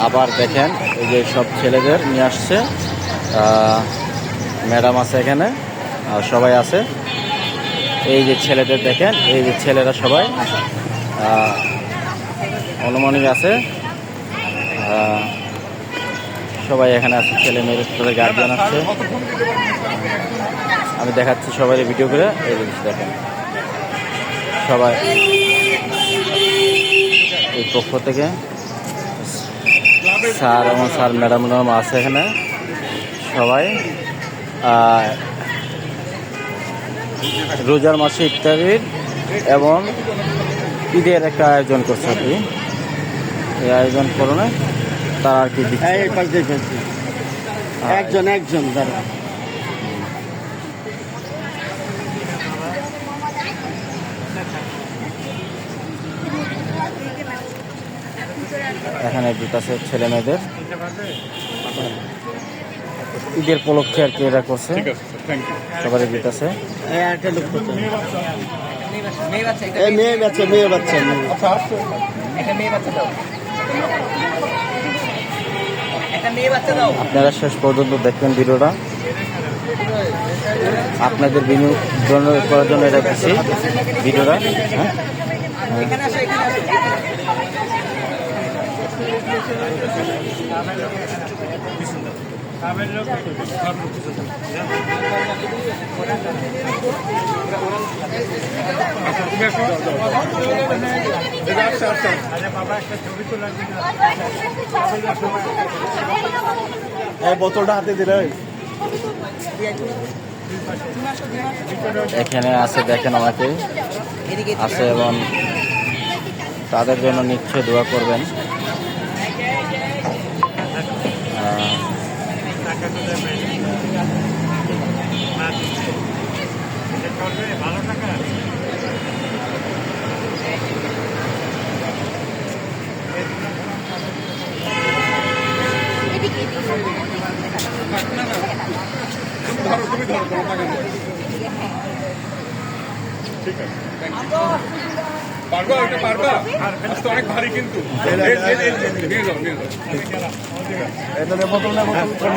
আবার দেখেন এই যে সব ছেলেদের নিয়ে আসছে, ম্যাডাম আছে এখানে, সবাই আছে। এই যে ছেলেদের দেখেন, এই যে ছেলেরা সবাই অনুমানিক আছে, সবাই এখানে আছে, ছেলে মেয়েদের তাদের গার্জিয়ান আছে। আমি দেখাচ্ছি সবাই ভিডিও করে। এই জিনিস দেখেন সবাই এই পক্ষ থেকে স্যার এবং স্যার ম্যাডাম আছে এখানে সবাই। রোজার মাসে ইফতারির এবং ঈদের একটা আয়োজন করছে আর কি। এই আয়োজন করণে তার আর কি একজন একজন দাঁড়া এখানে দিতেছে ছেলে মেয়েদের ঈদের উপলক্ষে আর কি এটা করছে, সবারই দিতেছে। মেয়ে বাচ্চা আপনারা শেষ পর্যন্ত দেখবেন ভিডিওটা, আপনাদের বিনোদন করার জন্য এটা দিচ্ছি ভিডিওটা। বোতলটা হাতে দিলে এখানে আছে দেখেন অনেকে আছে এবং তাদের জন্য নিশ্চয় দোয়া করবেন। পারবা ওটা পারবা, আজকে অনেক ভারী কিন্তু। বোতল না বোতল